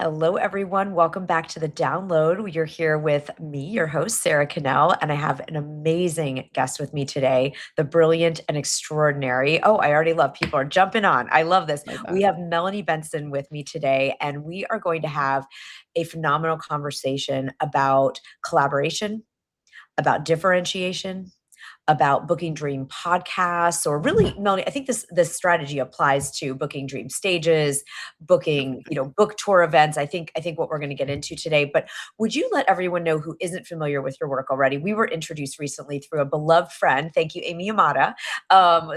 Hello, everyone. Welcome back to the download. You're here with me, your host, Sarah Cannell, and I have an amazing guest with me today, the brilliant and extraordinary. Oh, I already love people are jumping on. I love this. Love We that. have Melanie Benson with me today, and we are going to have a phenomenal conversation about collaboration, about differentiation, about Booking Dream podcasts, or really, Melanie, I think this strategy applies to Booking Dream stages, booking, book tour events. I think what we're going to get into today. But would you let everyone know who isn't familiar with your work already? We were introduced recently through a beloved friend. Thank you, Amy Yamada,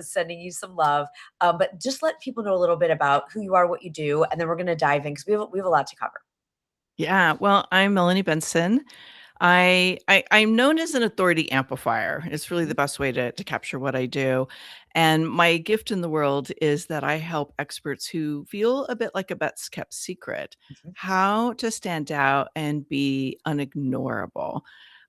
sending you some love. But just let people know a little bit about who you are, what you do, and then we're going to dive in because we have a lot to cover. Yeah, well, I'm Melanie Benson. I'm known as an authority amplifier. It's really the best way to capture what I do. And my gift in the world is that I help experts who feel a bit like a best kept secret, Mhm. how to stand out and be unignorable.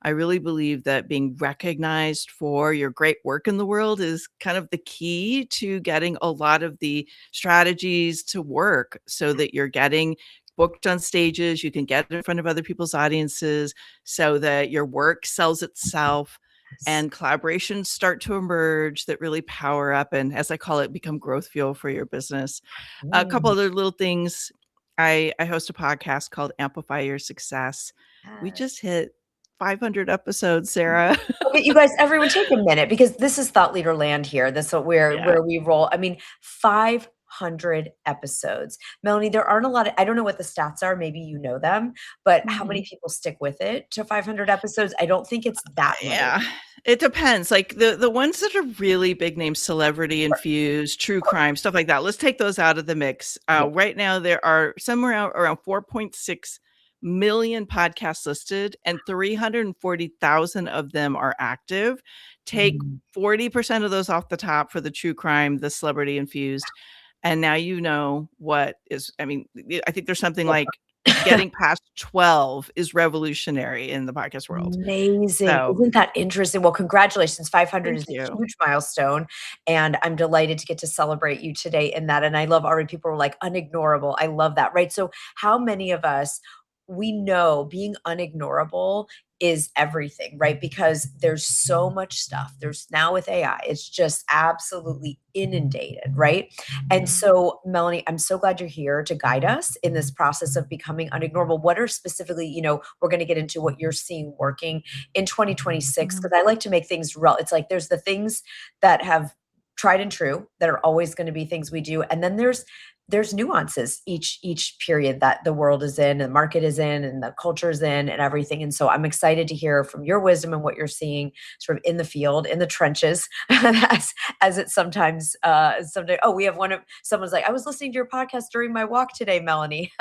I really believe that being recognized for your great work in the world is kind of the key to getting a lot of the strategies to work so that you're getting booked on stages, you can get in front of other people's audiences so that your work sells itself Yes. and collaborations start to emerge that really power up and, as I call it, become growth fuel for your business. A couple Mm, other little things. I host a podcast called Amplify Your Success. We just yes. hit 500 episodes, Sarah. Okay, you guys, everyone take a minute because this is thought leader land here. This is where Yeah. where we roll. I mean, 500 episodes. Melanie, there aren't a lot of I don't know what the stats are, maybe you know them, but how many Mhm. people stick with it to 500 episodes? I don't think it's that many. Yeah, it depends. Like the ones that are really big names, celebrity Sure, infused, true of course. crime, stuff like that. Let's take those out of the mix. Yeah. Right now, there are somewhere around 4.6 million podcasts listed, and 340,000 of them are active. Take Mm. 40% of those off the top for the true crime, the celebrity infused, and now you know what is. I mean, I think there's something like getting past 12 is revolutionary in the podcast world. Amazing. So Isn't that interesting? Well, congratulations. 500 thank is a you. huge milestone, and I'm delighted to get to celebrate you today in that, and I love already people were like, "Unignorable." I love that, right? So, how many of us we know being unignorable is everything, right? Because there's so much stuff. There's now with AI, it's just absolutely inundated, right? And Mhm. so, Melanie, I'm so glad you're here to guide us in this process of becoming unignorable. What are specifically, we're going to get into what you're seeing working in 2026 Mhm. because I like to make things real. It's like there's the things that have tried and true that are always going to be things we do, and then there's nuances each period that the world is in and the market is in and the culture is in and everything. And so I'm excited to hear from your wisdom and what you're seeing sort of in the field, in the trenches, as it sometimes oh, we have one of someone's like, I was listening to your podcast during my walk today, Melanie.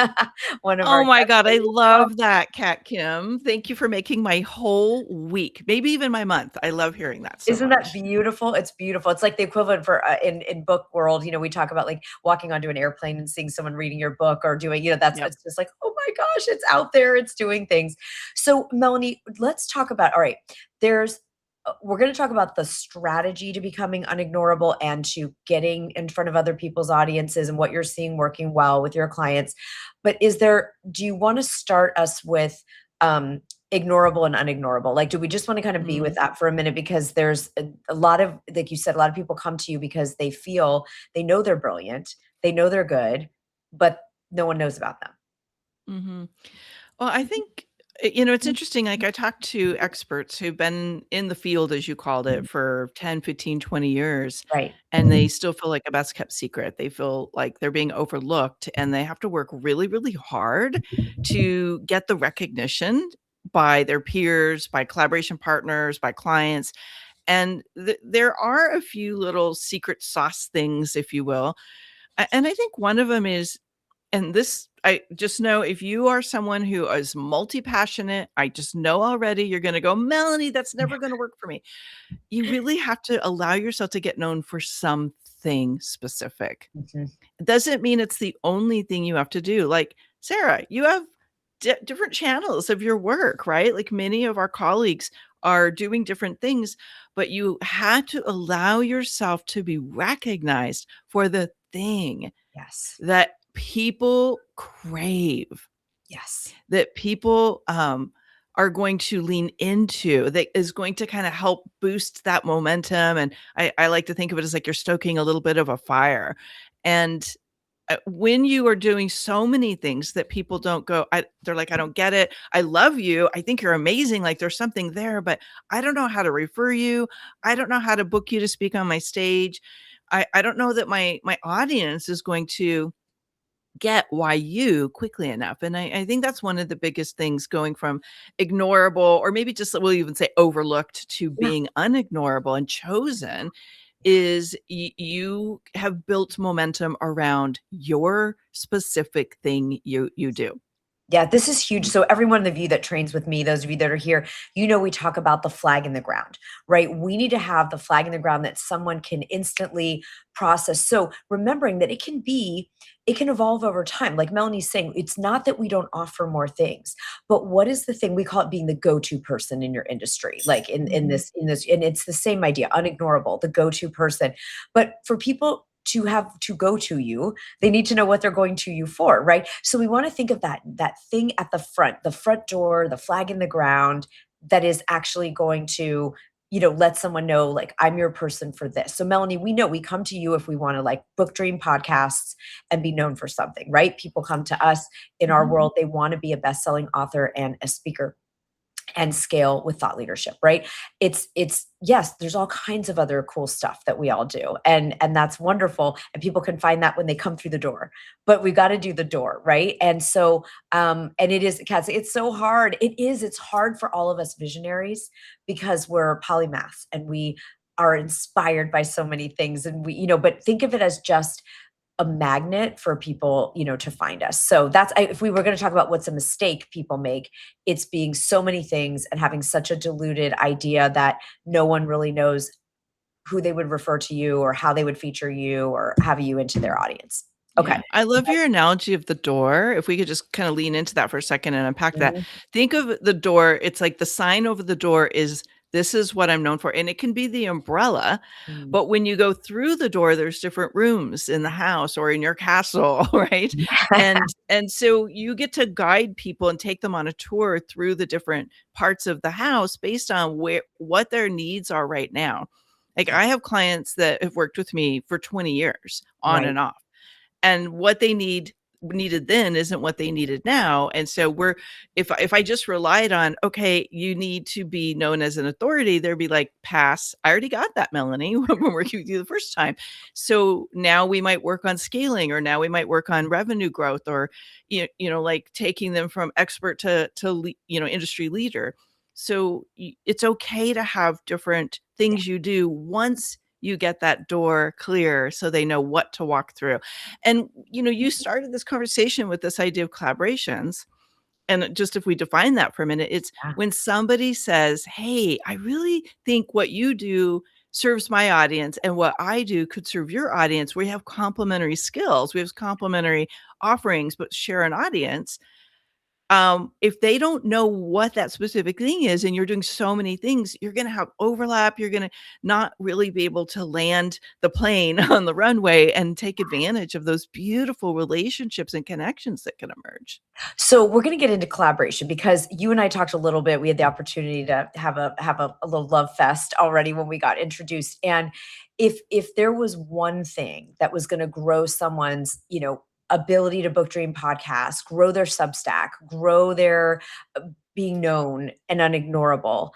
One of our Oh my guests. god, Like, I "Wow." love that, Kat Kim. Thank you for making my whole week, maybe even my month. I love hearing that so Isn't that much. beautiful? It's beautiful. It's like the equivalent for in book world. We talk about like walking onto an airplane and seeing someone reading your book or doing. That's Yep. it's just like, oh my gosh, it's out there. It's doing things. So, Melanie, let's talk about. All right, there's. We're going to talk about the strategy to becoming unignorable and to getting in front of other people's audiences and what you're seeing working well with your clients. But do you want to start us with um, ignorable and unignorable? Like, do we just want to kind of be with Mm. that for a minute? Because there's a lot of, like you said, a lot of people come to you because they feel they know they're brilliant, they know they're good, but no one knows about them. Mhm. Well, I think, it's interesting, like, I talked to experts who've been in the field, as you called it, for 10, 15, 20 years, Right. and they still feel like a best kept secret. They feel like they're being overlooked, and they have to work really, really hard to get the recognition by their peers, by collaboration partners, by clients, and there are a few little secret sauce things, if you will, and I think one of them is, and this, I just know if you are someone who is multi-passionate, I just know already you're gonna go, "Melanie, that's never gonna work for me." You really have to allow yourself to get known for something specific. Mhm. It doesn't mean it's the only thing you have to do. Like, Sarah, you have different channels of your work, right? Like, many of our colleagues are doing different things, but you had to allow yourself to be recognized for the thing Yes. that people crave. Yes. that people are going to lean into, that is going to kind of help boost that momentum. And I like to think of it as like you're stoking a little bit of a fire. And when you are doing so many things that people don't go, they're like, I don't get it. I love you. I think you're amazing. Like there's something there, but I don't know how to refer you. I don't know how to book you to speak on my stage. I don't know that my audience is going to get why you quickly enough. And I think that's one of the biggest things, going from ignorable, or maybe just we'll even say overlooked, to Yeah. being unignorable and chosen, is you have built momentum around your specific thing you do. Yeah, this is huge. So everyone of you that trains with me, those of you that are here, we talk about the flag in the ground, right? We need to have the flag in the ground that someone can instantly process. So remembering that it can evolve over time. Like Melanie's saying, it's not that we don't offer more things, but what is the thing? We call it being the go-to person in your industry, like Mhm. and it's the same idea, unignorable, the go-to person. But for people to have to go to you, they need to know what they're going to you for, right? So we want to think of that thing at the front door, the flag in the ground, that is actually going to, let someone know, like, I'm your person for this. So Melanie, we know we come to you if we want to like book dream podcasts and be known for something, right? People come to us in our Mhm. world, they want to be a best-selling author and a speaker and scale with thought leadership, right? It's yes, there's all kinds of other cool stuff that we all do, and that's wonderful, and people can find that when they come through the door, but we got to do the door, right? And so and it is, Cassie, it's so hard. It's hard for all of us visionaries because we're polymaths and we are inspired by so many things, and but think of it as just a magnet for people, to find us. So if we were going to talk about what's a mistake people make, it's being so many things and having such a diluted idea that no one really knows who they would refer to you or how they would feature you or have you into their audience. Okay. Yeah, I love your analogy of the door. If we could just kind of lean into that for a second and unpack that. Mhm. Think of the door, it's like the sign over the door is, this is what I'm known for. And it can be the umbrella, Mm. but when you go through the door, there's different rooms in the house or in your castle, right? And so you get to guide people and take them on a tour through the different parts of the house based on what their needs are right now. Like I have clients that have worked with me for 20 years on Right. and off, and what they needed then isn't what they needed now. And so if I just relied on, okay, you need to be known as an authority, there'd be like, pass, I already got that, Melanie, when working with you the first time. So now we might work on scaling, or now we might work on revenue growth, or like taking them from expert to industry leader. So it's okay to have different things you do once you get that door clear, so they know what to walk through. And, you started this conversation with this idea of collaborations. And just if we define that for a minute, it's Yeah. when somebody says, hey, I really think what you do serves my audience, and what I do could serve your audience. We have complementary skills, we have complementary offerings, but share an audience. If they don't know what that specific thing is, and you're doing so many things, you're gonna have overlap, you're gonna not really be able to land the plane on the runway and take advantage of those beautiful relationships and connections that can emerge. So we're going to get into collaboration because you and I talked a little bit. We had the opportunity to have a little love fest already when we got introduced. And if there was one thing that was going to grow someone's, ability to book dream podcast, grow their Substack, grow their being known and unignorable,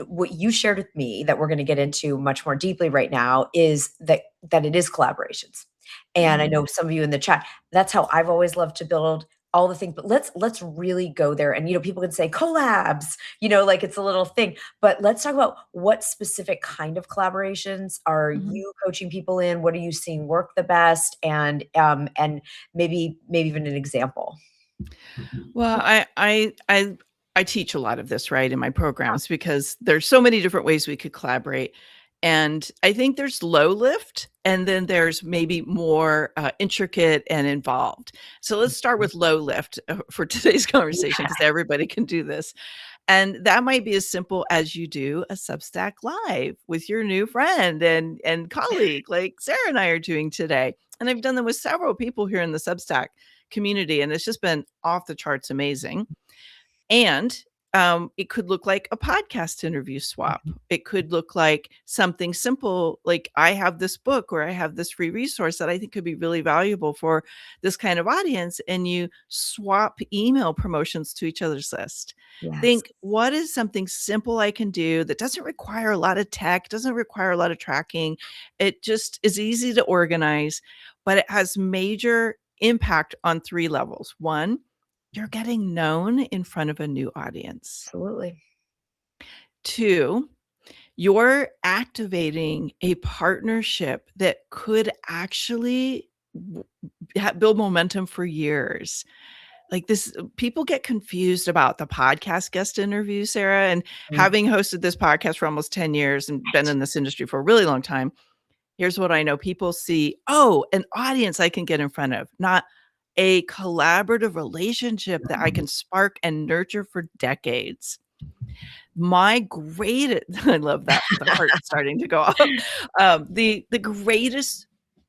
what you shared with me that we're going to get into much more deeply right now is that it is collaborations. And I Mhm. know some of you in the chat, that's how I've always loved to build all the things, but let's really go there. And people can say collabs, like it's a little thing, but let's talk about what specific kind of collaborations are Mhm. you coaching people in? What are you seeing work the best? And maybe even an example. Well, I teach a lot of this, right, in my Yeah. programs, because there's so many different ways we could collaborate. And I think there's low lift, and then there's maybe more intricate and involved. So let's start with low lift for today's conversation, Yeah. because everybody can do this. And that might be as simple as you do a Substack live with your new friend and colleague, like Sarah and I are doing today. And I've done them with several people here in the Substack community, and it's just been off the charts amazing. And it could look like a podcast interview swap. It could look like something simple, like I have this book or I have this free resource that I think could be really valuable for this kind of audience. And you swap email promotions to each other's list. Yes. Think, what is something simple I can do that doesn't require a lot of tech, doesn't require a lot of tracking. It just is easy to organize, but it has major impact on 3 levels. 1, you're getting known in front of a new audience. Absolutely. 2, you're activating a partnership that could actually build momentum for years. Like this, people get confused about the podcast guest interview, Sarah, and having hosted this podcast for almost 10 years and been in this industry for a really long time. Here's what I know. People see, oh, an audience I can get in front of, not a collaborative relationship that I can spark and nurture for decades. My greatest, I love that, the heart starting to go off. The greatest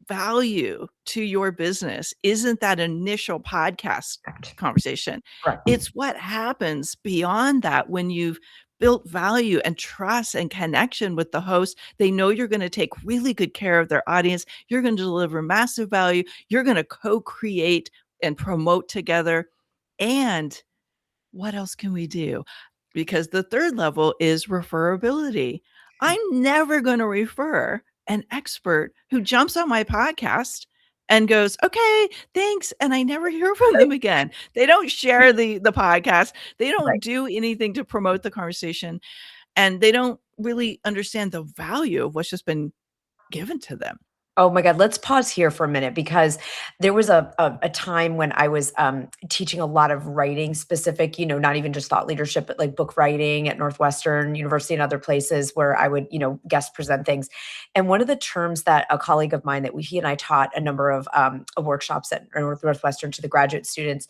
value to your business isn't that initial podcast conversation. Right. It's what happens beyond that when you've built value and trust and connection with the host. They know you're going to take really good care of their audience. You're going to deliver massive value. You're going to co-create and promote together. And what else can we do? Because the 3rd level is referability. I'm never going to refer an expert who jumps on my podcast and goes, okay, thanks. And I never hear from them again. They don't share the podcast. They don't do anything to promote the conversation. And they don't really understand the value of what's just been given to them. Oh my God, let's pause here for a minute, because there was a time when I was teaching a lot of writing specific, not even just thought leadership, but like book writing at Northwestern University and other places where I would, guest present things. And one of the terms that a colleague of mine he and I taught a number of workshops at Northwestern to the graduate students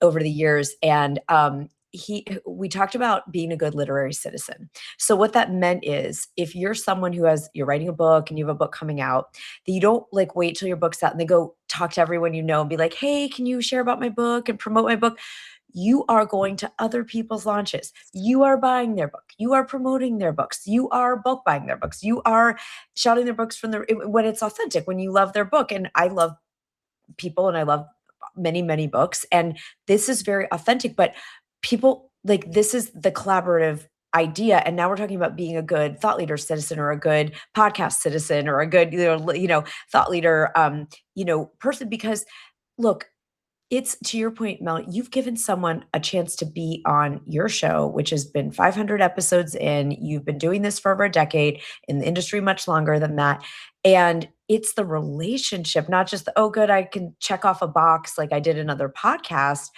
over the years. And we talked about being a good literary citizen. So what that meant is, if you're someone you're writing a book and you have a book coming out, that you don't like wait till your book's out and then go talk to everyone you know and be like, hey, can you share about my book and promote my book? You are going to other people's launches. You are buying their book. You are promoting their books. You are book buying their books. You are shouting their books when it's authentic, when you love their book. And I love people and I love many, many books. And this is very authentic, but people, like, this is the collaborative idea. And now we're talking about being a good thought leader citizen, or a good podcast citizen, or a good, thought leader, person. Because look, it's, to your point, Mel, you've given someone a chance to be on your show, which has been 500 episodes in. You've been doing this for over a decade, in the industry much longer than that. And it's the relationship, not just oh, good, I can check off a box like I did another podcast,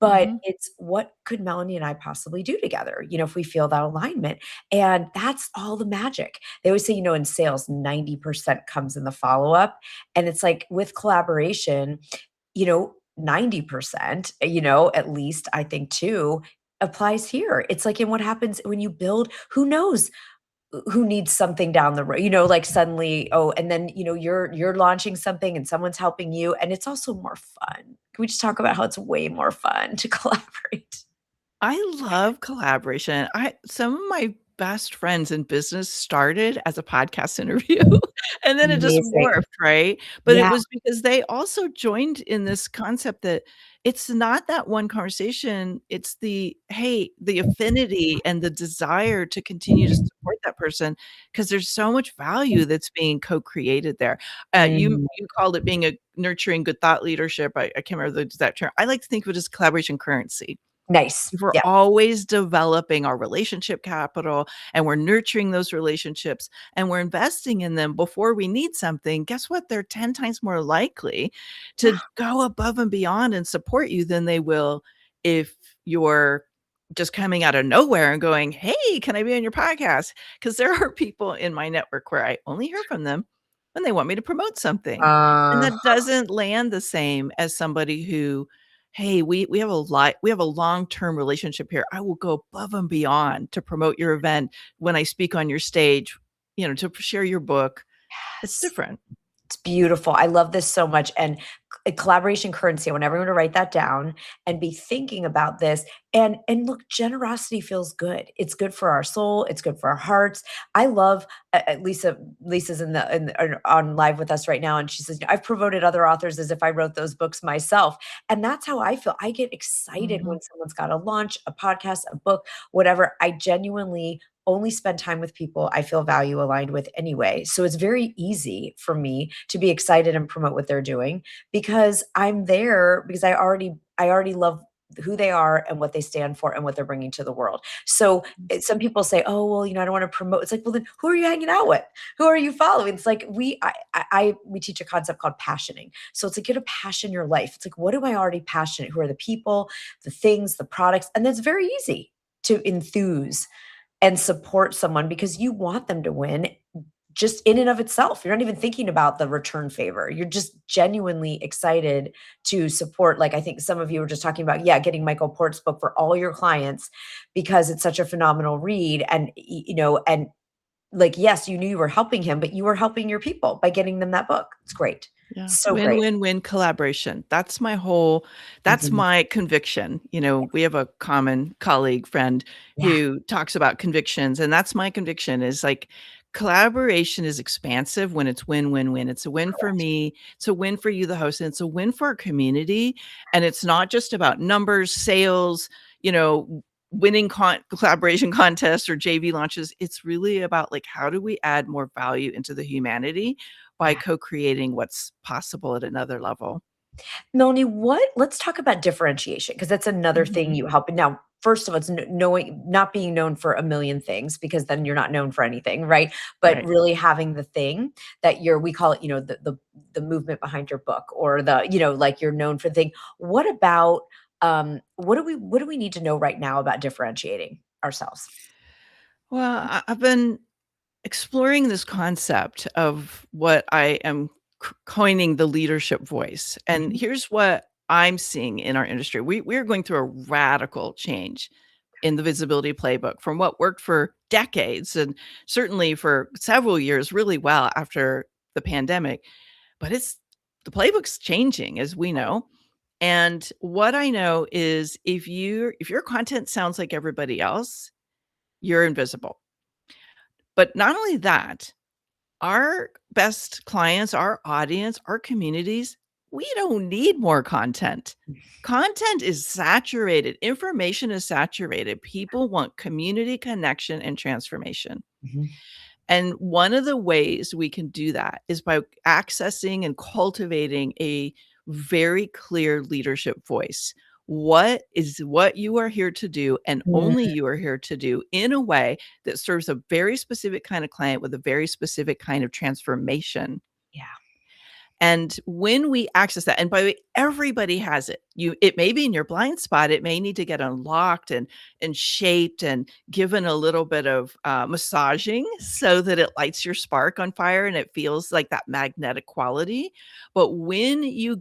but it's, what could Melanie and I possibly do together, if we feel that alignment? And that's all the magic. They always say, in sales, 90% comes in the follow-up. And it's like, with collaboration, 90%, at least, I think too, applies here. It's like, in what happens when you build, who knows who needs something down the road, like suddenly, and then, you're launching something and someone's helping you, and it's also more fun. Can we just talk about how it's way more fun to collaborate? I love collaboration. Some of my best friends in business started as a podcast interview and then it just Amazing. morphed, right? But it Yeah. was because they also joined in this concept that it's not that one conversation, it's the affinity and the desire to continue to support that person, because there's so much value that's being co-created there. You called it being a nurturing good thought leadership. I can't remember the exact term. I like to think of it as collaboration currency. Nice. We're Yeah. always developing our relationship capital, and we're nurturing those relationships, and we're investing in them before we need something. Guess what? They're 10 times more likely to go above and beyond and support you than they will if you're just coming out of nowhere and going, hey, can I be on your podcast? Because there are people in my network where I only hear from them when they want me to promote something. And that doesn't land the same as somebody who, hey, we have a long-term relationship here. I will go above and beyond to promote your event when I speak on your stage, to share your book. It's different. It's beautiful. I love this so much. And collaboration currency. I want everyone to write that down and be thinking about this. And look, generosity feels good. It's good for our soul. It's good for our hearts. I love Lisa. Lisa's on live with us right now, and she says, "I've promoted other authors as if I wrote those books myself." And that's how I feel. I get excited Mhm. when someone's got a launch, a podcast, a book, whatever. I genuinely only spend time with people I feel value aligned with anyway. So it's very easy for me to be excited and promote what they're doing because I'm there because I already love who they are and what they stand for and what they're bringing to the world. So some people say, "Oh, well, I don't want to promote." It's like, well, then who are you hanging out with? Who are you following? It's like we teach a concept called passioning. So it's like you to passion your life. It's like, what am I already passionate? Who are the people, the things, the products? And it's very easy to enthuse and support someone because you want them to win just in and of itself. You're not even thinking about the return favor. You're just genuinely excited to support. Like I think some of you were just talking about, yeah, getting Michael Port's book for all your clients because it's such a phenomenal read. And, and like, yes, you knew you were helping him, but you were helping your people by getting them that book. It's great. Yeah. So great. Win-win-win collaboration. That's Mhm. my conviction. We have a common colleague friend Yeah. who talks about convictions, and that's my conviction is like collaboration is expansive when it's win-win-win. It's a win for Correct. me, it's a win for you, the host, and it's a win for our community. And it's not just about numbers, sales, winning collaboration contests or JV launches. It's really about like how do we add more value into the humanity by Yeah. co-creating what's possible at another level. Melanie, let's talk about differentiation because that's another thing Mhm. you help. Now, first of all, it's knowing, not being known for a million things because then you're not known for anything, right? But Right. really having the thing that we call it, the movement behind your book or like you're known for the thing. What about, what do we need to know right now about differentiating ourselves? Well, I've been exploring this concept of what I am coining the leadership voice. And Mhm. here's what I'm seeing in our industry. We're going through a radical change in the visibility playbook from what worked for decades and certainly for several years really well after the pandemic. But the playbook's changing, as we know. And what I know is if your content sounds like everybody else, you're invisible. But not only that, our best clients, our audience, our communities, we don't need more content. Content is saturated. Information is saturated. People want community connection and transformation. Mhm. And one of the ways we can do that is by accessing and cultivating a very clear leadership voice. What you are here to do and only Mm, you are here to do in a way that serves a very specific kind of client with a very specific kind of transformation. yeah. And when we access that, and by the way, everybody has it. It may be in your blind spot. It may need to get unlocked and shaped and given a little bit of massaging so that it lights your spark on fire and it feels like that magnetic quality. But when you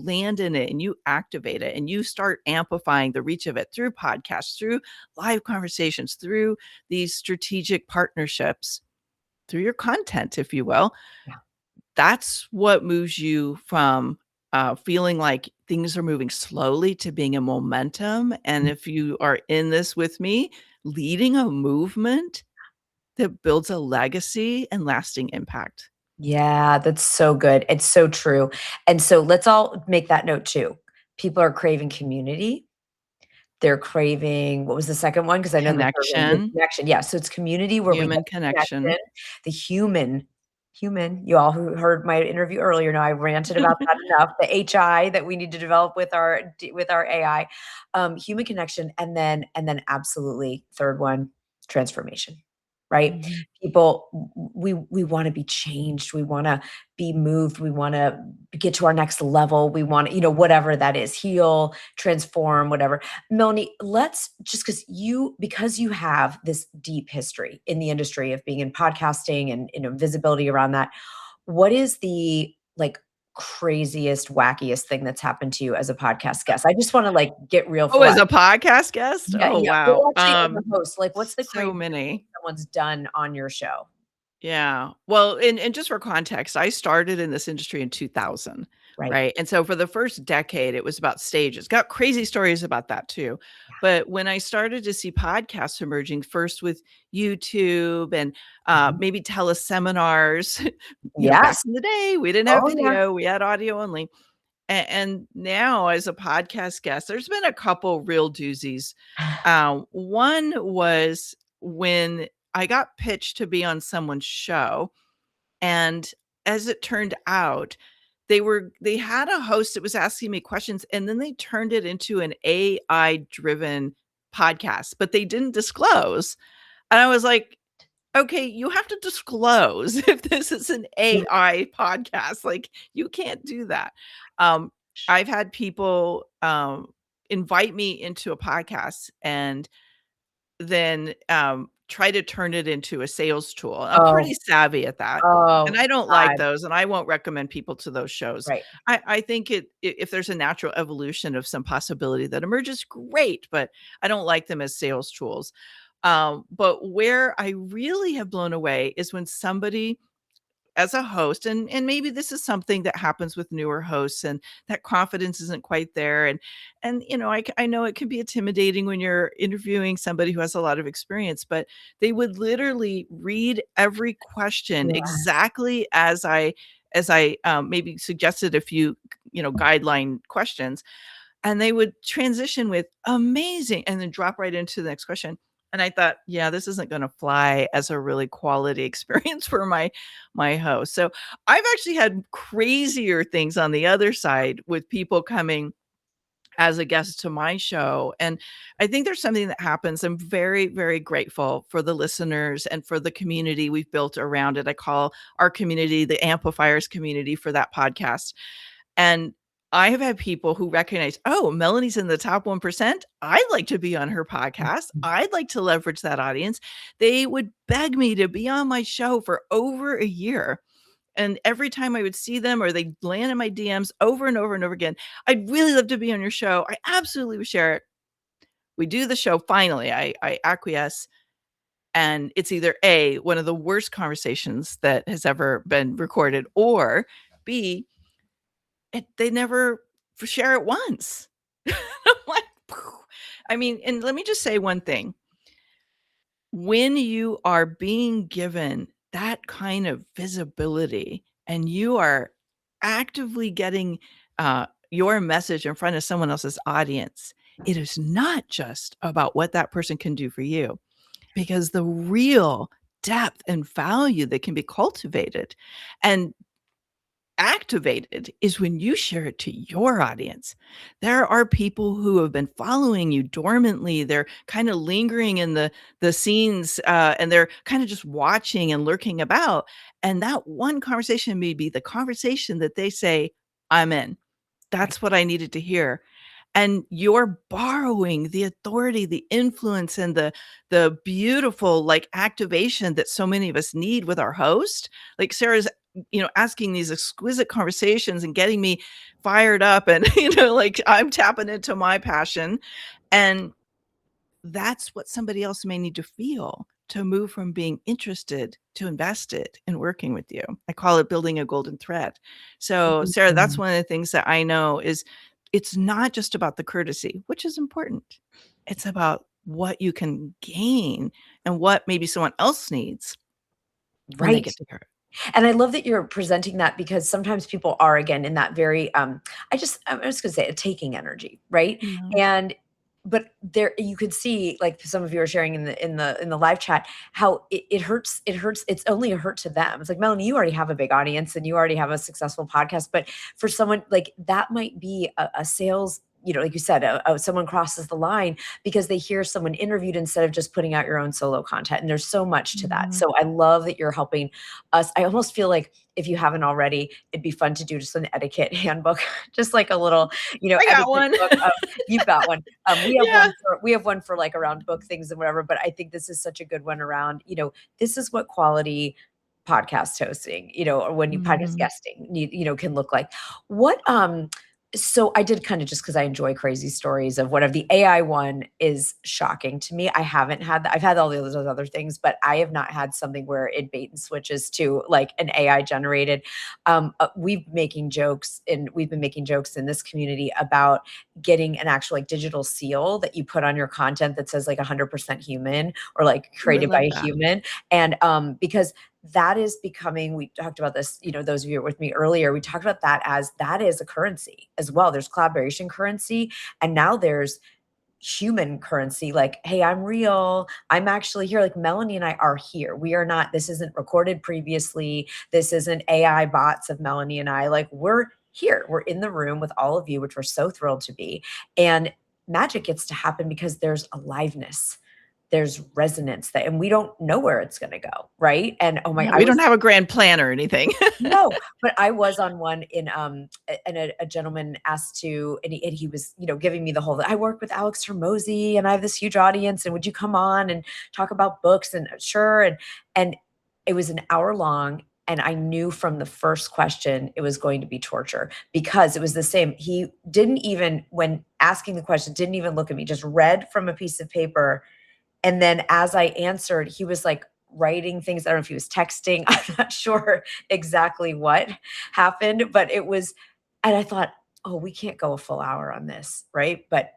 land in it and you activate it and you start amplifying the reach of it through podcasts, through live conversations, through these strategic partnerships, through your content, if you will, Yeah. that's what moves you from, feeling like things are moving slowly to being a momentum, and if you are in this with me, leading a movement that builds a legacy and lasting impact. Yeah, that's so good. It's so true. And so let's all make that note too. People are craving community. They're craving, what was the second one? Because I know the third one, the Connection, connection. Yeah, so it's community where we have human connection. connection, the human. You all who heard my interview earlier know I ranted about that enough. The HI that we need to develop with our AI, human connection, and then absolutely third one, transformation. Right? Mhm. People, we want to be changed. We want to be moved. We want to get to our next level. We want to, whatever that is, heal, transform, whatever. Melanie, let's just because you have this deep history in the industry of being in podcasting and visibility around that. What is the like craziest, wackiest thing that's happened to you as a podcast guest? I just want to like get real Oh, as flesh. a podcast guest? Yeah, Oh, yeah. wow. Well, actually, as a host, like, what's the So craziest thing many. someone's done on your show? Yeah. Well, and just for context, I started in this industry in 2000, Right. right? And so for the first decade, it was about stages. Got crazy stories about that too. But when I started to see podcasts emerging, first with YouTube and Mhm. maybe teleseminars, back Yes. in the day, we didn't have Oh, yeah. video, we had audio only. And now, as a podcast guest, there's been a couple real doozies. One was when I got pitched to be on someone's show, and as it turned out, they had a host that was asking me questions, and then they turned it into an AI-driven podcast, but they didn't disclose. And I was like, "Okay, you have to disclose if this is an Yeah. AI podcast, like, you can't do that." Um, I've had people, invite me into a podcast and then, try to turn it into a sales tool. I'm Oh, pretty savvy at that, and oh I don't like god. those, and I won't recommend people to those shows. Right. I think if there's a natural evolution of some possibility that emerges, great, but I don't like them as sales tools. But where I really have blown away is when somebody as a host, and maybe this is something that happens with newer hosts and that confidence isn't quite there, and I know it can be intimidating when you're interviewing somebody who has a lot of experience, but they would literally read every question Yeah. exactly as I maybe suggested a few guideline questions, and they would transition with amazing and then drop right into the next question. And I thought, yeah, this isn't going to fly as a really quality experience for my host. So I've actually had crazier things on the other side with people coming as a guest to my show. And I think there's something that happens. I'm very, very grateful for the listeners and for the community we've built around it. I call our community the Amplifiers community for that podcast. And I have had people who recognize, "Oh, Melanie's in the top 1%. I'd like to be on her podcast. Mhm. I'd like to leverage that audience." They would beg me to be on my show for over a year. And every time I would see them or they'd land in my DMs over and over and over again, "I'd really love to be on your show. I absolutely would share it." We do the show finally. I acquiesce, and it's either A, one of the worst conversations that has ever been recorded, or B, they never share it once. I'm like, "Phew." I mean, and let me just say one thing. When you are being given that kind of visibility and you are actively getting, your message in front of someone else's audience, it is not just about what that person can do for you, because the real depth and value that can be cultivated and activated is when you share it to your audience. There are people who have been following you dormantly. They're kind of lingering in the scenes, and they're kind of just watching and lurking about. And that one conversation may be the conversation that they say, "I'm in. Right. That's what I needed to hear." And you're borrowing the authority, the influence, and the beautiful like activation that so many of us need with our host. Like Sarah's, asking these exquisite conversations and getting me fired up, and like I'm tapping into my passion. And that's what somebody else may need to feel to move from being interested to invested in working with you. I call it building a golden thread. So, Sarah, that's Mhm. one of the things that I know is it's not just about the courtesy, which is important. It's about what you can gain and what maybe someone else needs when they Right. get to hear it. And I love that you're presenting that because sometimes people are again in that very I'm just gonna say a taking energy, right? Yeah. And but there you could see like some of you are sharing in the live chat how it hurts it's only a hurt to them. It's like Melanie, you already have a big audience and you already have a successful podcast, but for someone like that might be a sales, like you said, someone crosses the line because they hear someone interviewed instead of just putting out your own solo content. And there's so much to that. Mhm. So I love that you're helping us. I almost feel like if you haven't already, it'd be fun to do just an etiquette handbook, just like a little, I got etiquette one. book. You've got one. We have Yeah. one for like around book things and whatever. But I think this is such a good one around. This is what quality podcast hosting, or when you podcast Mhm. guesting, can look like. What So I did kind of just because I enjoy crazy stories of whatever. The AI one is shocking to me. I haven't had that. I've had all those other things, but I have not had something where it bait and switches to like an AI generated. We've been making jokes in this community about getting an actual like digital seal that you put on your content that says like 100% human or like Ooh, I created by love a that. human. And because that is becoming, we talked about this, those of you who were with me earlier, we talked about that as that is a currency as well. There's collaboration currency, and now there's human currency, like, hey, I'm real, I'm actually here, like Melanie and I are here, we are not, this isn't recorded previously, this isn't AI bots of Melanie and I, like we're here, we're in the room with all of you, which we're so thrilled to be. And magic gets to happen because there's aliveness, there's resonance, that and we don't know where it's going to go, right? And oh my, Yeah, I we don't was, have a grand plan or anything. no, but I was on one in and a gentleman asked to, and he was, giving me the whole, I work with Alex Hermosi and I have this huge audience and would you come on and talk about books, and sure. And it was an hour long, and I knew from the first question it was going to be torture because it was the same. He didn't even, when asking the question, didn't even look at me, just read from a piece of paper. And then as I answered, he was like writing things. I don't know if he was texting. I'm not sure exactly what happened, but it was, and I thought, oh, we can't go a full hour on this, right? But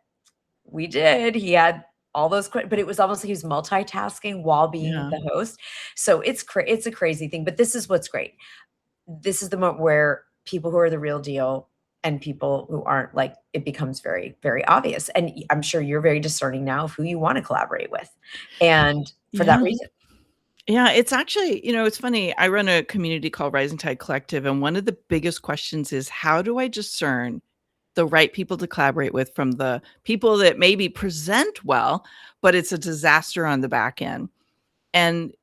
we did. He had all those, but it was almost like he was multitasking while being Yeah. the host. So it's a crazy thing, but this is what's great. This is the moment where people who are the real deal and people who aren't, like, it becomes very, very obvious. And I'm sure you're very discerning now of who you want to collaborate with. And for that Yeah. reason, Yeah, it's actually, it's funny. I run a community called Rising Tide Collective, and one of the biggest questions is how do I discern the right people to collaborate with from the people that maybe present well, but it's a disaster on the back end? And,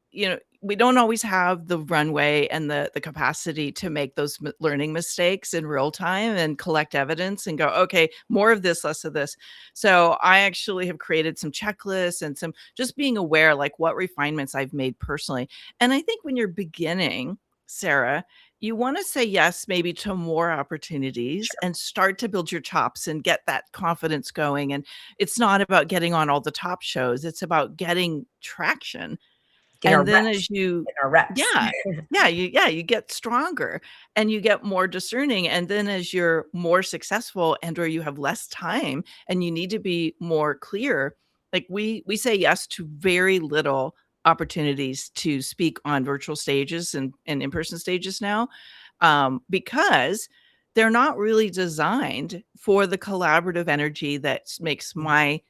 we don't always have the runway and the capacity to make those learning mistakes in real time and collect evidence and go, okay, more of this, less of this. So I actually have created some checklists and some just being aware, like what refinements I've made personally. And I think when you're beginning, Sarah, you want to say yes, maybe to more opportunities sure, and start to build your chops and get that confidence going. And it's not about getting on all the top shows, it's about getting traction. get our And then reps, as you get our reps. yeah, you get stronger and you get more discerning, and then as you're more successful and or you have less time and you need to be more clear, like we say yes to very little opportunities to speak on virtual stages and in-person stages now, because they're not really designed for the collaborative energy that makes my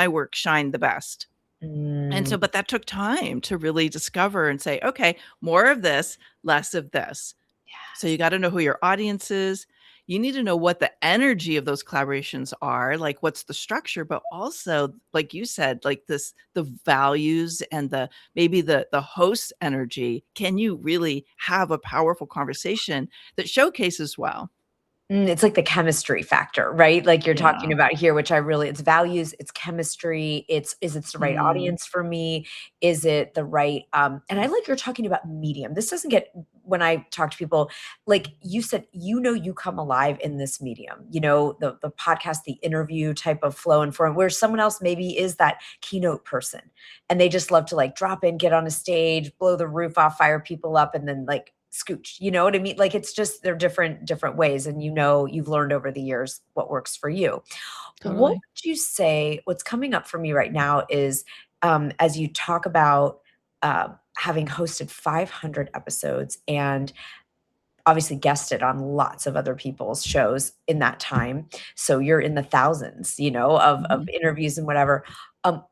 work shine the best. And Mm, so but that took time to really discover and say, "Okay, more of this, less of this." So you yes. gotta know who your audience is. You need to know what the energy of those collaborations are, like, what's the structure, but also, like you said, like, the values and maybe the host energy. Can you really have a powerful conversation that showcases well? It's like the chemistry factor, right? Like you're talking Yeah. about here, which I really, it's values, it's chemistry, is it the right Mm, audience for me? Is it the right and I like you're talking about medium. This doesn't get, when I talk to people, like you said, you come alive in this medium. The podcast, the interview type of flow and form, where someone else maybe is that keynote person and they just love to like drop in, get on a stage, blow the roof off, fire people up, and then like scooch, you know what I mean? Like it's just, they're different ways, and you've learned over the years what works for you. What totally. would you say, what's coming up for me right now is, as you talk about having hosted 500 episodes and obviously guested on lots of other people's shows in that time, so you're in the thousands, of Mhm. interviews and whatever. um,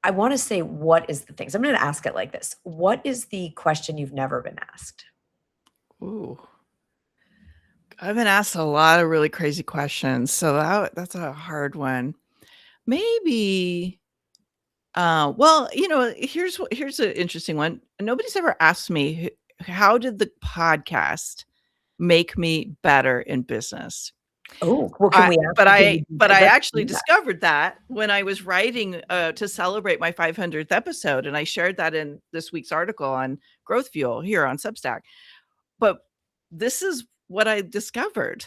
I want to say, what is the things, I'm going to ask it like this: what is the question you've never been asked? Ooh. I've been asked a lot of really crazy questions, so that's a hard one. Maybe, well, here's an interesting one. Nobody's ever asked me, how did the podcast make me better in business?" Oh, well, can I we but can I you do but that? I Let's actually do that. discovered that when I was writing, to celebrate my 500th episode, and I shared that in this week's article on Growth Fuel here on Substack. But this is what I discovered.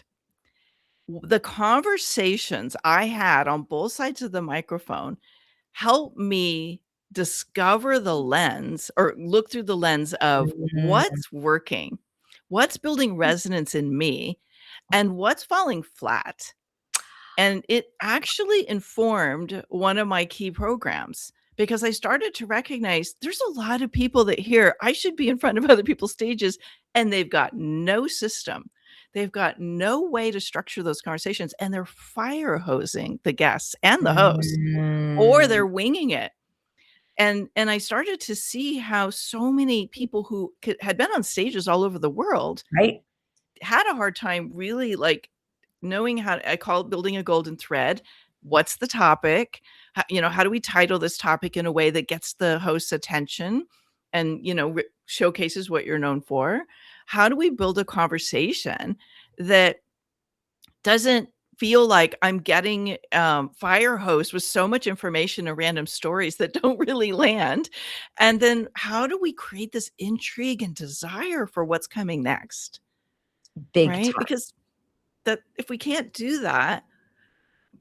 the conversations I had on both sides of the microphone helped me discover the lens or look through the lens of Mm, what's working, what's building resonance in me, and what's falling flat. And it actually informed one of my key programs because I started to recognize there's a lot of people that hear I should be in front of other people's stages and they've got no system. They've got no way to structure those conversations and they're fire hosing the guests and the host or mm, they're winging it. And I started to see how so many people who had been on stages all over the world right? had a hard time really, like, knowing how I call it building a golden thread. What's the topic? How do we title this topic in a way that gets the host's attention and, showcases what you're known for? How do we build a conversation that doesn't feel like I'm getting, fire hose with so much information and random stories that don't really land? And then how do we create this intrigue and desire for what's coming next? Big Right? time. Because that if we can't do that,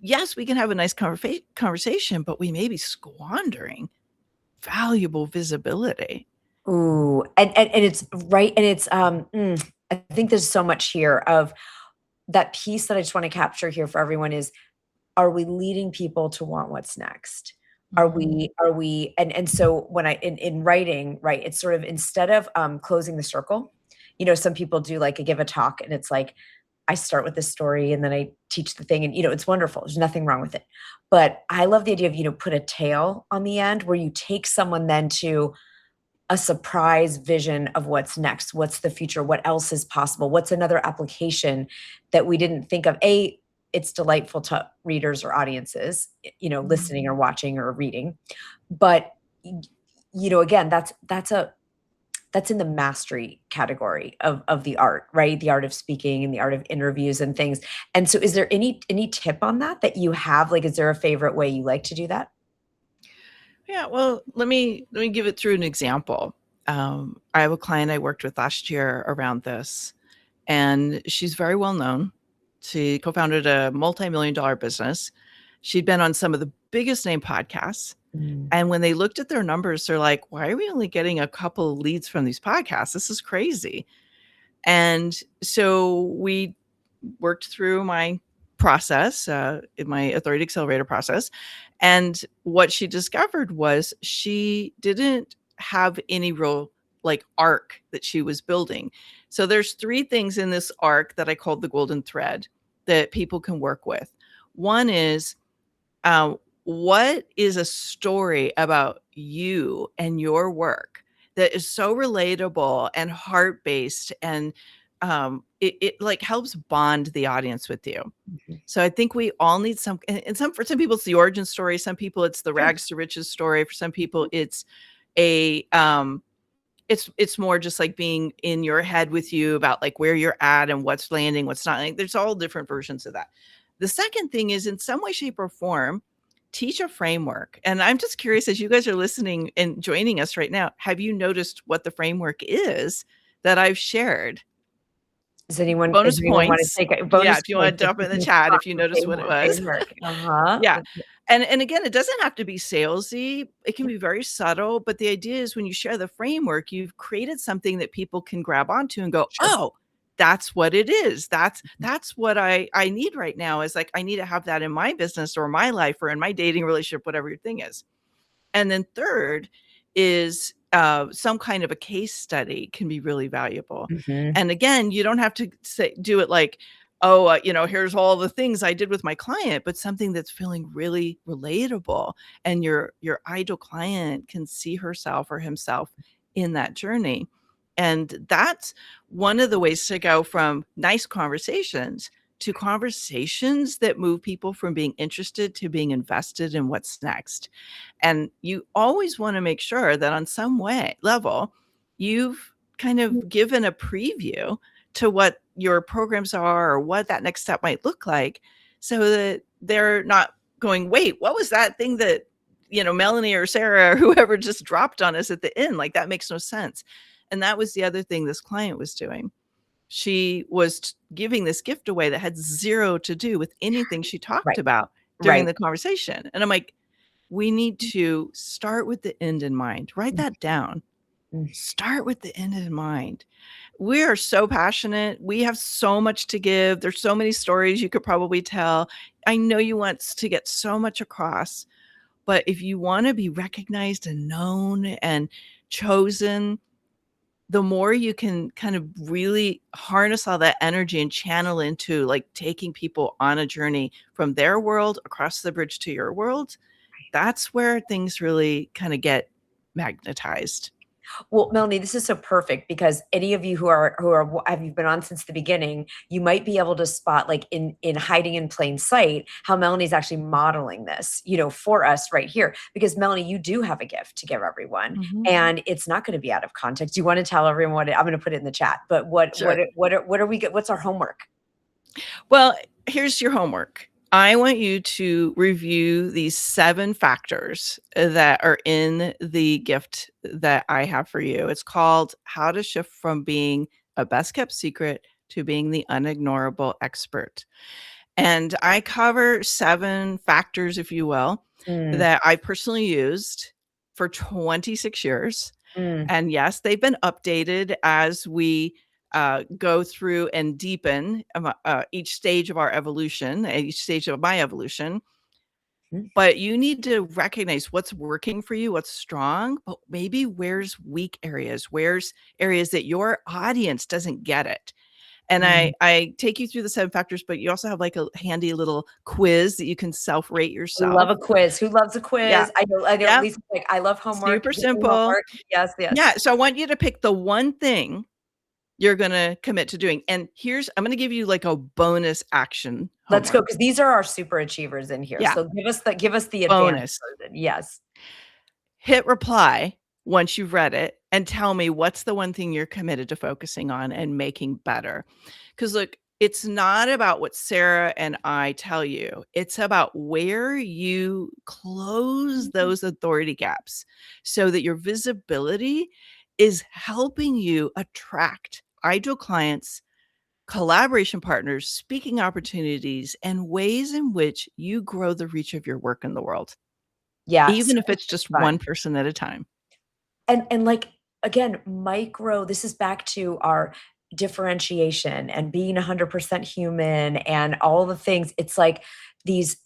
yes, we can have a nice conversation, but we may be squandering valuable visibility. Ooh, and it's right, and it's, I think there's so much here of that piece that I just wanna capture here for everyone is, are we leading people to want what's next? Mhm. Are we and so when I in writing, right, it's sort of instead of, closing the circle, some people do like a give a talk and it's like, I start with this story and then I teach the thing and, it's wonderful. There's nothing wrong with it. But I love the idea of, put a tail on the end where you take someone then to a surprise vision of what's next, what's the future, what else is possible, what's another application that we didn't think of. It's delightful to readers or audiences, listening or Mhm. watching or reading. But again, that's in the mastery category of the art, right? The art of speaking and the art of interviews and things. And so is there any tip on that you have? Like, is there a favorite way you like to do that? Yeah, well, let me give it through an example. I have a client I worked with last year around this, and she's very well known. She co-founded a multi-million dollar business. She'd been on some of the biggest name podcasts. Mm, And when they looked at their numbers, they're like, why are we only getting a couple of leads from these podcasts? This is crazy. And so we worked through my process, in my Authority Accelerator process. And what she discovered was she didn't have any real like arc that she was building. So there's three things in this arc that I called the golden thread that people can work with. One is what is a story about you and your work that is so relatable and heart-based and it like helps bond the audience with you. mhm. So I think we all need some and some for some people it's the origin story, some people it's the Sure. rags to riches story, for some people it's a it's more just like being in your head with you about like where you're at and what's landing, what's not. Like, there's all different versions of that. The second thing is in some way, shape, or form, teach a framework. And I'm just curious, as you guys are listening and joining us right now, have you noticed what the framework is that I've shared? Does Bonus anyone wanna points. take a Yeah, bonus if you want points to if jump you in the can chat spot if you the noticed what it was. framework? Uh-huh. Yeah. And again, it doesn't have to be salesy. It can be very subtle, but the idea is when you share the framework, you've created something that people can grab onto and go, Sure. "Oh, that's what it is. That's Mhm. that's what I need right now is like I need to have that in my business or my life or in my dating relationship, whatever your thing is." And then third is some kind of a case study can be really valuable. Mhm. And again, you don't have to do it like, oh, here's all the things I did with my client, but something that's feeling really relatable, and your ideal client can see herself or himself in that journey. And that's one of the ways to go from nice conversations to conversations that move people from being interested to being invested in what's next. And you always want to make sure that on some way level, you've kind of given a preview to what your programs are or what that next step might look like so that they're not going, wait, what was that thing that, Melanie or Sarah or whoever just dropped on us at the end? Like that makes no sense. And that was the other thing this client was doing. She was giving this gift away that had zero to do with anything she talked Right. about during Right. the conversation. And I'm like, we need to start with the end in mind. Write that down. Mm. Start with the end in mind. We are so passionate. We have so much to give. There's so many stories you could probably tell. I know you want to get so much across, but if you want to be recognized and known and chosen, the more you can kind of really harness all that energy and channel into like taking people on a journey from their world across the bridge to your world, that's where things really kind of get magnetized. Well, Melanie, this is so perfect because any of you who have you been on since the beginning, you might be able to spot like in hiding in plain sight how Melanie's actually modeling this, for us right here. Because Melanie, you do have a gift to give everyone, Mhm. and it's not going to be out of context. You want to tell everyone what I'm going to put it in the chat, but Sure. what's our homework? Well, here's your homework. I want you to review these 7 factors that are in the gift that I have for you. It's called How to Shift from Being a Best Kept Secret to Being the Unignorable Expert. And I cover 7 factors, if you will, Mm, that I personally used for 26 years. mm, And yes, they've been updated as we go through and deepen each stage of our evolution, each stage of my evolution. mm. But you need to recognize what's working for you, what's strong, but maybe where's weak areas, where's areas that your audience doesn't get it. And Mm. I take you through the 7 factors, but you also have like a handy little quiz that you can self-rate We love yourself. a quiz. Who loves a Yeah. quiz? I know Yeah. Lisa's like, I love homework. Super Give me simple. homework. Yes, Yeah. yes. So I want you to pick the one thing you're gonna commit to doing. And I'm gonna give you like a bonus action Let's go, homework. because these are our super achievers in here. Yeah, So give us the advanced bonus. version. Yes. Hit reply once you've read it and tell me what's the one thing you're committed to focusing on and making better. Because look, it's not about what Sarah and I tell you. It's about where you close those authority gaps so that your visibility is helping you attract ideal clients, collaboration partners, speaking opportunities, and ways in which you grow the reach of your work in the world, Yeah, so even if much it's just one fun. person at a time. And like, again, micro this is back to our differentiation and being 100% human and all the things. It's like these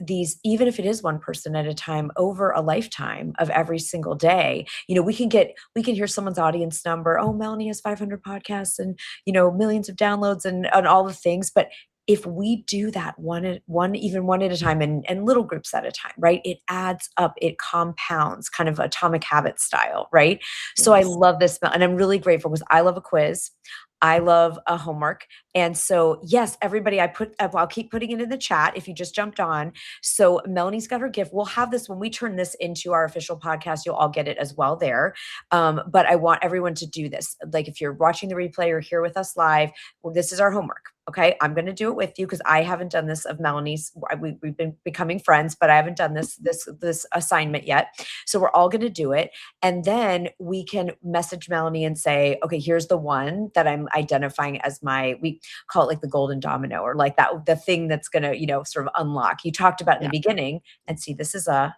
even if it is one person at a time over a lifetime of every single day, we can hear someone's audience number. Oh, Melanie has 500 podcasts and, millions of downloads and all the things. But if we do that one at a time and little groups at a time, right? It adds up, it compounds, kind of atomic habit style, right? So I Yes. love this, and I'm really grateful because I love a quiz. I love a homework. And so, yes, everybody, I'll keep putting it in the chat if you just jumped on. So Melanie's got her gift. We'll have this when we turn this into our official podcast. You'll all get it as well there. But I want everyone to do this. Like if you're watching the replay or here with us live, well, this is our homework. Okay, I'm going to do it with you because I haven't done this of Melanie's. We've been becoming friends, but I haven't done this assignment yet. So we're all going to do it, and then we can message Melanie and say, okay, here's the one that I'm identifying as we call it like the golden domino, or like that the thing that's going to sort of unlock. You talked about in the Yeah. beginning, and see, this is a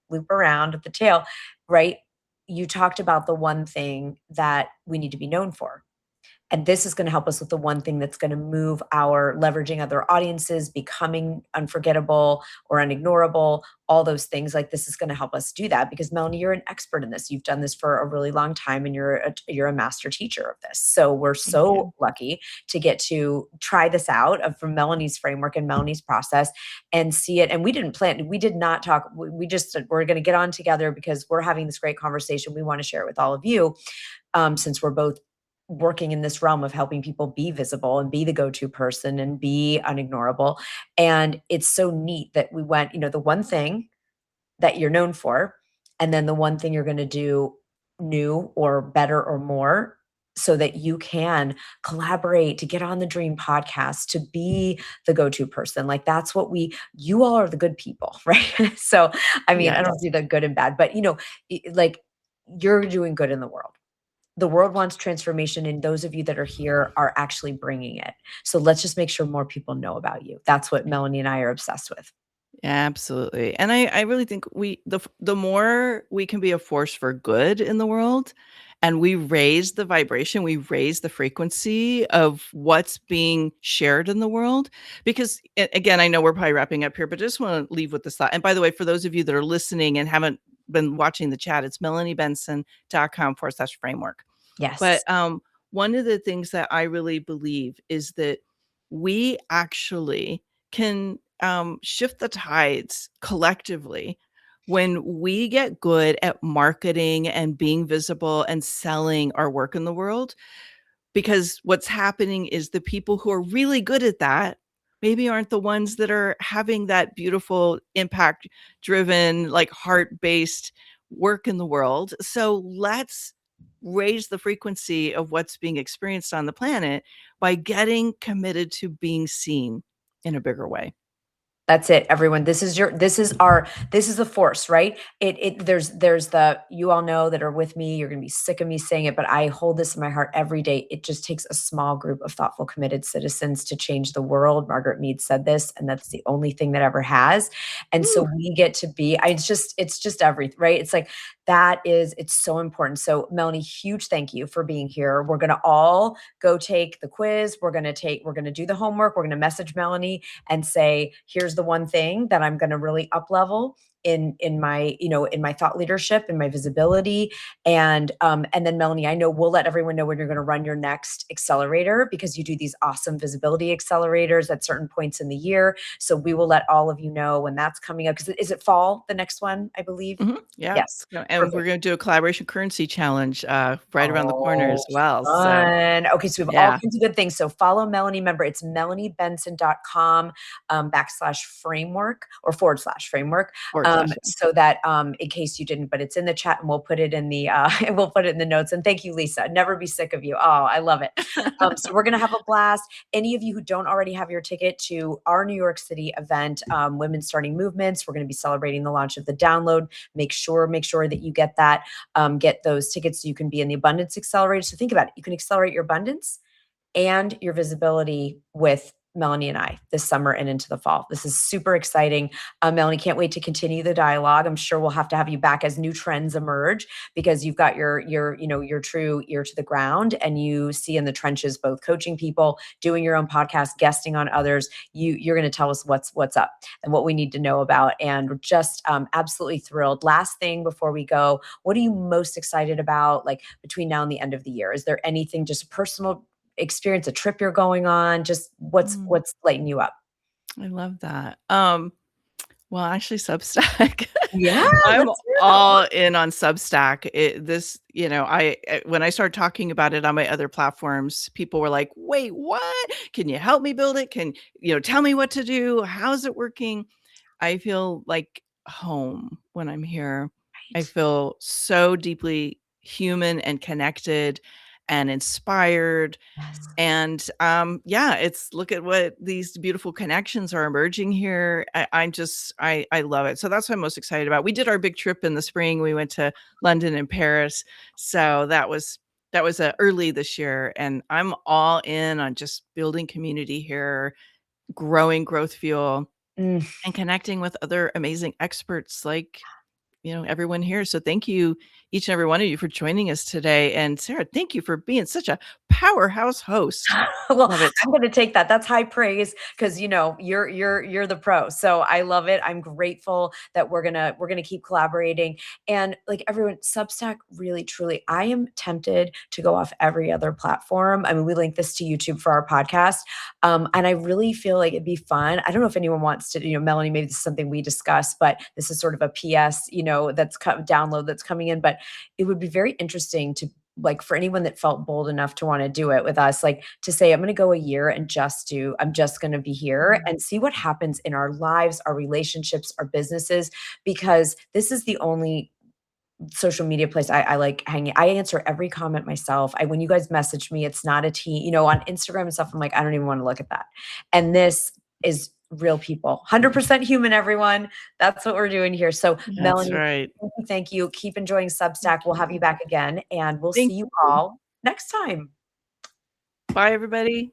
loop around at the tail, right? You talked about the one thing that we need to be known for. And this is going to help us with the one thing that's going to move our leveraging other audiences, becoming unforgettable or unignorable, all those things. Like this is going to help us do that because Melanie, you're an expert in this. You've done this for a really long time and you're a master teacher of this. So we're Thank so you. lucky to get to try this out from Melanie's framework and Melanie's process and see it. And we did not talk. We just said we're going to get on together because we're having this great conversation. We want to share it with all of you since we're both working in this realm of helping people be visible and be the go-to person and be unignorable. And it's so neat that we went, the one thing that you're known for, and then the one thing you're going to do new or better or more so that you can collaborate to get on the dream podcast, to be the go-to person. Like that's what you all are the good people, right? So, I mean, I Yes. don't see the good and bad, but like you're doing good in the world. The world wants transformation, and those of you that are here are actually bringing it. So let's just make sure more people know about you. That's what Melanie and I are obsessed with. Absolutely. And I really think the more we can be a force for good in the world and we raise the vibration, we raise the frequency of what's being shared in the world. Because again, I know we're probably wrapping up here, but I just want to leave with this thought. And by the way, for those of you that are listening and haven't been watching the chat, it's melaniebenson.com/framework. Yes. But one of the things that I really believe is that we actually can shift the tides collectively when we get good at marketing and being visible and selling our work in the world. Because what's happening is the people who are really good at that maybe aren't the ones that are having that beautiful impact driven, like heart based work in the world. So let's raise the frequency of what's being experienced on the planet by getting committed to being seen in a bigger way. That's it, everyone. This is the force, right? There's the, you all know that are with me, you're gonna be sick of me saying it, but I hold this in my heart every day. It just takes a small group of thoughtful, committed citizens to change the world. Margaret Mead said this, and that's the only thing that ever has. And so Woo. we get to be, it's just everything, right? It's like it's so important. So Melanie, huge thank you for being here. We're gonna all go take the quiz. We're gonna do the homework. We're gonna message Melanie and say, here's the one thing that I'm going to really up level in my, in my thought leadership and my visibility. And then Melanie, I know we'll let everyone know when you're going to run your next accelerator, because you do these awesome visibility accelerators at certain points in the year. So we will let all of you know when that's coming up. Because is it fall, the next one, I believe? Yeah. Yes. And we're going to do a collaboration currency challenge right around the corner Oh, as well. So fun. Okay, so we have all yeah, kinds of good things. So follow Melanie. Remember, it's melaniebenson.com /framework or /framework. forward slash. So that in case you didn't, but it's in the chat, and we'll put it in the we'll put it in the notes. And thank you, Lisa. I'd never be sick of you. Oh, I love it. So we're gonna have a blast. Any of you who don't already have your ticket to our New York City event, Women Starting Movements, we're going to be celebrating the launch of the download. Make sure that you get that. Get those tickets so you can be in the Abundance Accelerator. So think about it. You can accelerate your abundance and your visibility with Melanie and I this summer and into the fall. This is super exciting. Melanie, can't wait to continue the dialogue. I'm sure we'll have to have you back as new trends emerge, because you've got your true ear to the ground, and you see in the trenches, both coaching people, doing your own podcast, guesting on others. You're going to tell us what's up and what we need to know about. And we're just absolutely thrilled. Last thing before we go, what are you most excited about, like between now and the end of the year? Is there anything, just a personal experience, a trip you're going on, just what's lighting you up? I love that. Well, actually, Substack. Yeah, I'm let's hear all in on Substack. When I started talking about it on my other platforms, people were like, "Wait, what? Can you help me build it? Can tell me what to do? How's it working?" I feel like home when I'm here. I Right. feel so deeply human and connected and inspired. Yes. And it's look at what these beautiful connections are emerging here. I love it. So that's what I'm most excited about. We did our big trip in the spring. We went to London and Paris. So that was early this year, and I'm all in on just building community here, growing Growth Fuel, Mm. and connecting with other amazing experts like everyone here. So thank you, each and every one of you, for joining us today. And Sarah, thank you for being such a powerhouse host. Well, Love it. I'm going to take that. That's high praise, because you're the pro. So I love it. I'm grateful that we're gonna keep collaborating. And like everyone, Substack, really truly, I am tempted to go off every other platform. I mean, we link this to YouTube for our podcast, and I really feel like it'd be fun. I don't know if anyone wants to, Melanie, maybe this is something we discuss, but this is sort of a PS, that's download that's coming in. But it would be very interesting to, like, for anyone that felt bold enough to want to do it with us, like to say, I'm going to go a year and I'm just going to be here and see what happens in our lives, our relationships, our businesses, because this is the only social media place I like hanging. I answer every comment myself. When you guys message me, it's not a team, on Instagram and stuff. I'm like, I don't even want to look at that. And this is real people. 100% human, everyone. That's what we're doing here. So, That's Melanie, right. thank you. Keep enjoying Substack. We'll have you back again, and we'll Thank see you you. all next time. Bye, everybody.